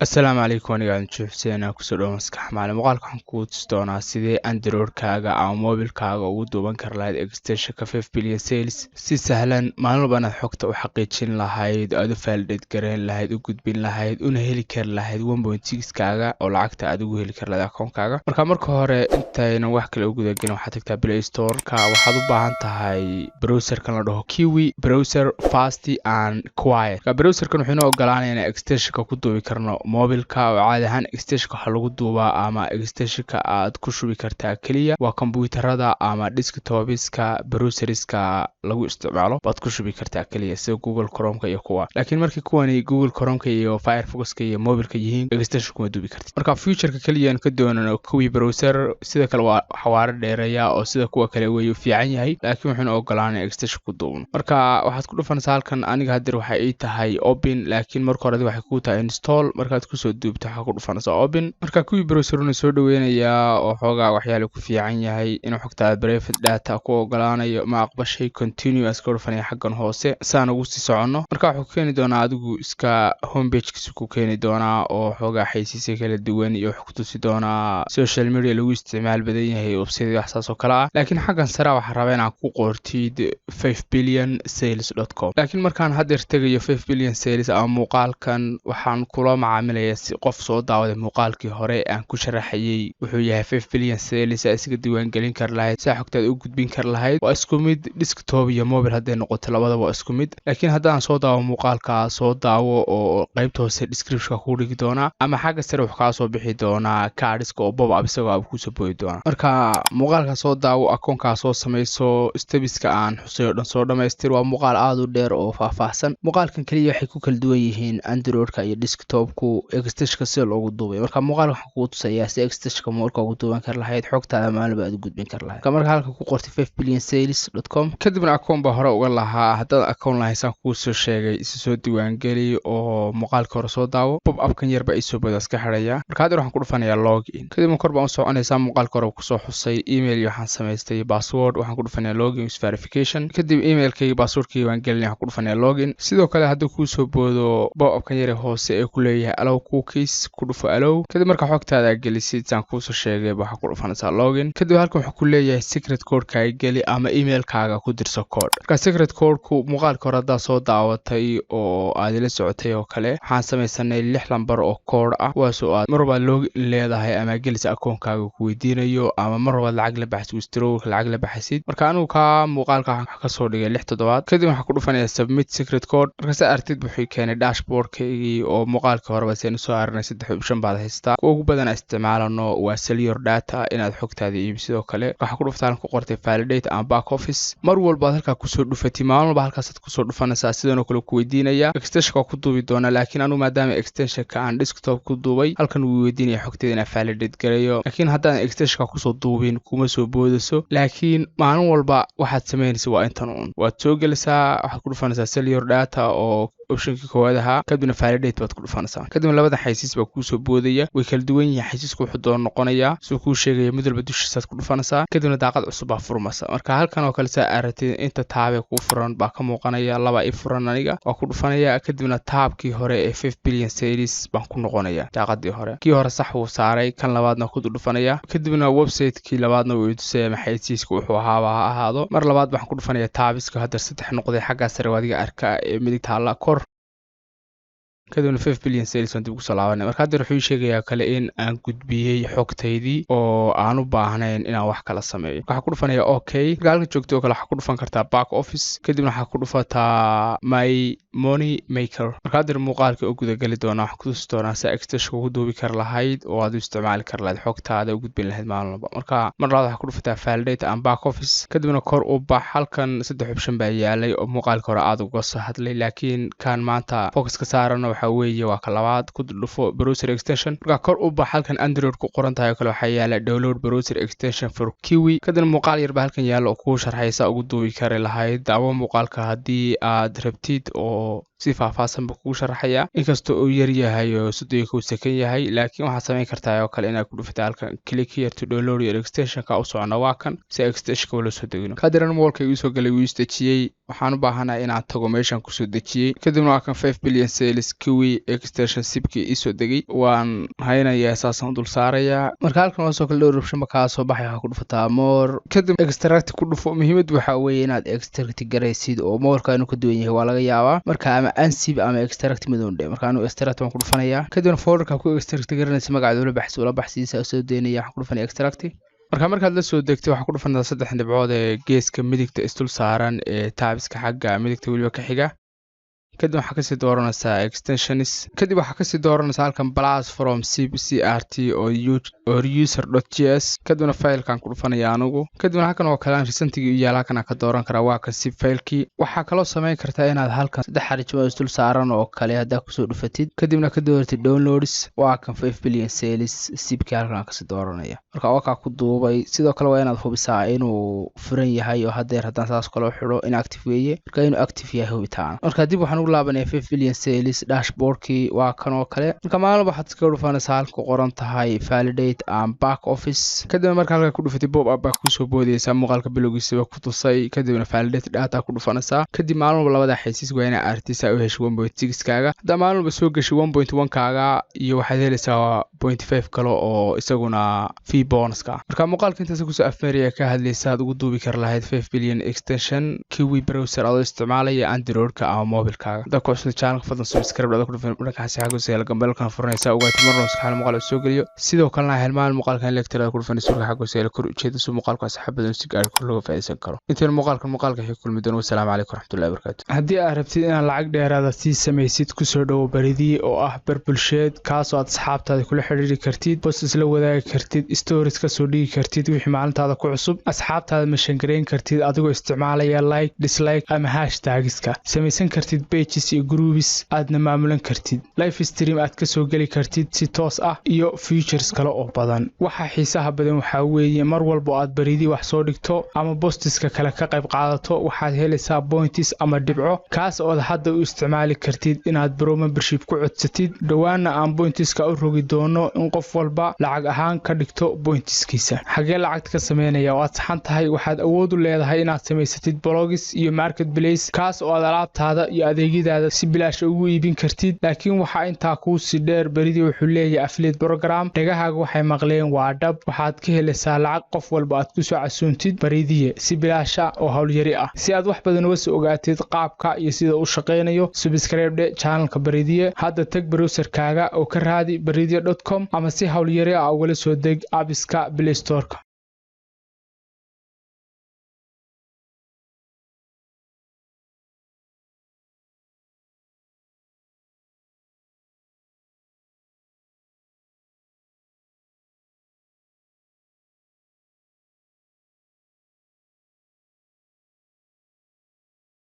السلام عليكم aniga aan Xuseen ku soo dhawaad maskax macallin muuqaalka waxaan ku tusi doonaa sidee Android-kaaga ama mobilkaaga ugu duuban kar lahayd extension-ka 5 billion sales si sahlan maalin walba aad xogta u xaqiijin lahayd aad u validate gareyn lahayd u gudbin lahayd una heli kar lahayd 1.6-kaaga oo lacagta aad ugu heli kar lahayd account-kaaga marka hore intayna wax kale u guda gelin waxaad tagtaa Play Store-ka waxaad u baahan tahay browser-kan la dhaho Kiwi browser fast and quiet browser-kan wuxuu inoo ogolaanayaa in extension-ka ku duubi karno mobilka oo caadi ahaan extension waxa lagu duubaa ama extension-ka aad ku shubi kartaa kaliya waa kombiyuutarada ama desktop-iska browser-iska lagu isticmaalo baad ku shubi kartaa kaliya sida Google Chrome-ka iyo kuwa laakiin markii kuwani Google Chrome-ka iyo Firefox-ka iyo mobilka yihiin extension kuma duubi kartid marka feature-ka kaliya ka doonano Kiwi browser sida kale waa xawaare dheereeya oo sida kuwa kale way u fiican yahay laakiin wuxuu ogolaanayaa extension ku duuban marka waxaad ku dhufanaysaa halkan aniga hadir waxa ay tahay open laakiin marka hore waxay ku tahay install markaad ku soo duubto waxa ku dhufanaysaa open marka Kiwi browser-una soo dhaweynaya oo xoogaa waxyaalo ku fiican yahay inuu xogta private data ku ogolaanayo ma aqbashay continuous ka dhufanaya xaggan hoose saan ugu sii socono marka wuxuu keeni doonaa adigu iska homepage-kiisa ku keeni doonaa oo xoogaa xaysiisyo kala duwan iyo wax ku tusi doonaa social media lagu isticmaal badan yahay website wax saas oo kala ah laakiin xaggan sare waxa rabaa inaad ku qortid 5billionsales.com laakiin markaan hadir tagayo 5 billion sales ama muuqaalkan waxaan kula macaamilayaa si qof soo daawaday muuqaalkii hore aan ku sharaxayay wuxuu yahay 5 billion sales asiga diiwaan gelin kar lahayd si xogtaad u gudbin kar lahayd waa isku mid desktop iyo mobile haday noqoto labadaba waa isku mid laakiin haddaan soo daawo muuqaalka soo daawo oo qaybta hoose description-ka ku dhigi doona ama xagga sare wax ka soo bixi doona card-iska oo pop-up isagoo ku soo booyi doona marka muuqaalka soo daawo account-ka soo samayso step-iska aan xusay oo dhan soo dhamaystir waa muuqaal aad u dheer oo faahfaahsan muuqaalkan kaliya waxay ku kala duwan yihiin Android-ka iyo desktop-ku extension-ka si loogu duubay marka muuqaalka waxaan ku tusayaa si extension-ka mobilka ugu duuban kar lahayd xogtaada maalinba aad u gudbin kar lahayd marka halka ku qortay 5billionsales.com kadibna account ba hore uga lahaa haddaad account lahaysan kuu soo sheegay isu soo diiwaan geli oo muuqaalka hore soo daawo pop-up-kan yarba ay soo bodas ka xiraya marka hadda waxaan ku dhufanayaa login kadibna kor baan u soconaysaa muuqaalka hore ku soo xusay email iyo waxaan samaystay password waxaan ku dhufanayaa login with verification kadib emailkayga passwordkayga waan gelinaya waxaan ku dhufanayaa login sidoo kale haddii kuu soo boodo pop-up-kan yare hoose ee ku leeyahay allow cookies ku dhufo allow kadib marka xogtaada gelisid saan kuu soo sheegay waxa ku dhufanaysaa login kadib halkan wuxuu ku leeyahay secret code-kaaga geli ama emailkaaga ku dirso code marka secret code-ku muuqaalka hore haddaad soo daawatay oo aad ila socotay oo kale waxaan samaysanay 6 lambar oo code ah kuwaasoo aad mar walba login leedahay ama gelisa account-kaaga ku weydiinayo ama mar walba lacag la baxsid withdrawal lacag la baxsid marka anigu ka muuqaalka waxaan ka soo dhigay 6 toddobaad kadib waxaan ku dhufanayaa submit secret code marka sa artid wuxuu keenay dashboard-kaygii oo muuqaalka hore baan soo arnay 3 option baad haystaa kuwa ugu badan isticmaalano waa sell your data inaad xogtaada iibsidoo kale waxa ku dhuftaan ku qortay validate and back office mar walba halka ku soo dhufatay maalin walba halkaas ku soo dhufanaysaa sidoo kale ku weydiinaya extension-ka ku duubi doona laakiin anu maadaama extension-ka aan desktop ku duubay halkan uu weydiinaya xogteeda inaan validate gareeyo laakiin haddaan extension-ka ku soo duubin kuma soo boodayso laakiin maalin walba waxaad sameynaysaa waa intan waad soo gelaysaa waxaad ku dhufanaysaa sell your data oo optionka koowaad ahaa kadibna validate baad ku dhufanaysaa kadibna labada xaysiis baa kuu soo boodaya way kala duwan yihiin xaysiisku wuxuu doon noqonayaa soo kuu sheegaya mid walba dushiisaad ku dhufanaysaa kadibna daaqad cusub baa furmaysa marka halkan oo kale saa aragtid inta taabe kuu furan baa ka muuqanaya laba i furan aniga waa ku dhufanaya kadibna taabkii hore ee 5 billion sales baan ku noqonaya daaqadii hore kii hore sax uu saaray kan labaadna ku dhufanaya kadibna website-kii labaadna uu tusay ama xaysiisku wuxuu ahaado mar labaad baan ku dhufanaya taabiska hadda 3 noqday xagga sare wadiga arka ee midig taala kor kadibna 5 billion sales aan dib ku soo laabanay marka hadda wuxuu sheegayaa kale in aan gudbiyay xogtaydii oo aan u baahnayn inaan wax kala sameeyo waxa ku dhufanaya okay marka halka joogto oo kale waxa ku dhufan kartaa back office kadibna waxa ku dhufataa my money maker marka hadda muuqaalka oo guda gali doona wax ku tusi doona si extension ugu duubi kar lahayd oo aad u isticmaali kar lahayd xogtaada u gudbin lahayd maalin walba marka mar labaad waxa ku dhufataa validate and back office kadibna kor u bax halkan 3 option baa yaalay oo muuqaalka hore aad uga soo hadlay laakiin kan maanta focus ka saaran waxa weeye waa ka labaad ku dhufo browser extension marka kor u bax halkan Android ku qoran tahay kale waxa yaala download browser extension for Kiwi kadibna muuqaal yar baa halkan yaalo oo ku sharxaysa ugu duubi kar lahayd daawo muuqaalka hadii aad rabtid oo si faahfaahsan buu kugu sharaxaya inkastoo uu yar yahay oo 30 second yahay laakiin waxa sameyn kartaa oo kale inaad ku dhufto halkan click here to download your extension ka u socona waa kan si extension loo soo degino kadiran moolka uu soo galay uu istajiyay waxaan u baahanahay inaan tago meeshan ku soo dejiyay kadibna waa kan 5 billion sales Q kiwi extension sibkii isoo degay waan haynayaa saasan dul saarayaa marka halkan oo soo kala dhowr option ka soo baxay waxa ku dhufataa more kadib extract ku dhufo muhiimad waxa weeye inaad extract garaysid oo more-ka inuu ka duwan yahay waa laga yaabaa marka ama unsib ama extract midowndhe marka anu extract waan ku dhufanayaa kadib folderka ku extract garanaysa magaceeda la baxsiisa soo deynaya waxaan ku dhufanaya extract markaad la soo degtay waxa ku dhufantaa 3 dhibcood ee geeska midigta istul saaran ee tabska xagga midigta waliba ka xiga kadib waxa ka sii dooranaysaa extensions kadib waxa ka sii dooranaysaa halkan plus from crt or user.js kadibna filekan ku dhufanaya anigu kadibna halkan oo kale recently iyo halkan ka dooran kara waa ka zip filekii waxa kale oo sameyn kartaa inaad halkan 3 xariijimo istul saaran oo kale hada ku soo dhufatid kadibna ka dooratid downloads waa kan 5 billion sales zipkii halkan ka sii dooranaya marka waa ka ku duubay sidoo kale waa inaad hubisaa inuu furan yahay oo hadeer hadan saas kale xiro inactive weeye marka inuu active yahay hubitaan marka dib waxaan laabanay 5 billion sales dashboardkii waa kan oo kale marka maalin waxaad iska dhufanaysaa halka qoran tahay validate and back office kadib marka halka ku dhufatay pop up ku soo boodaysa muuqaalka bilowgiisa ku tusay kadibna validate data ku dhufanaysaa kadib maalin labada xaysiis waa inaad artisa u hesho 1.6 kaaga hadda maalin soo gashay 1.1 kaaga iyo waxaad helaysaa 0.5 kale oo isaguna fee bonus ka marka muuqaalka intaas ku soo afmeeraya ka hadlaysa ugu duubi kar lahayd 5 billion extension kiwi browser adoo isticmaalaya android-ka ama mobile-ka da ku cusub channel fadlan subscribe ku dhufan marka xasaga seel gambalkan furnaysa uga timarno saxal muuqaal soo galiyo sidoo kalena helmaan muuqaalkan lecture ku dhufan surka xago seel kor ujeedo soo muuqaalka saxaabada si gaar ah looga faa'iideysan karo inta muuqaalka xig kulmi doon wassalaamu calaykum waraxmatullaahi wabarakaatuh haddii aad rabtid inaad lacag dheeraada si samaysid ku soo dhawo baridii oo ah bulsheed kaas oo aad asxaabtaada kula xiriiri kartid post isla wadaagi kartid stories ka soo dhigi kartid wixii maalintaada ku cusub asxaabtaada meshan gareyn kartid adigoo isticmaalaya like dislike ama hashtagska samaysan kartid pages iyo groups aadna maamulan kartid live stream aad ka soo gali kartid si toos ah iyo features kale oo badan waxa xiisaha badan waxa weeye mar walba aad baridii wax soo dhigto ama postiska kale ka qayb qaadato waxaad helaysaa points ama dhibco kaas oo aad hadda u isticmaali kartid inaad pro membership ku codsatid dhawaana aan pointska u rogi doono in qof walba lacag ahaan ka dhigto pointskiisa xagee lacag ka sameynaya oo aad saxan tahay waxaad awood u leedahay inaad samaysatid blogs iyo marketplace kaas oo aad alaabtaada iyo adeegyadaada si bilaash ugu iibin kartid laakiin waxa inta ku si dheer baridii wuxuu leeyahay affiliate program dhagahaaga waxay maqleen waa dhab waxaad ka helaysaa lacag qof walba aad ku soo casuuntid baridii si bilaash ah oo hawl yari ah si aad wax badan uga soo ogaatid qaabka iyo sida uu shaqeynayo subscribe channelka baridii hadda tag browserkaaga oo ka raadi baridii.com ama si hawl yari ah uga soo deg appska Play Store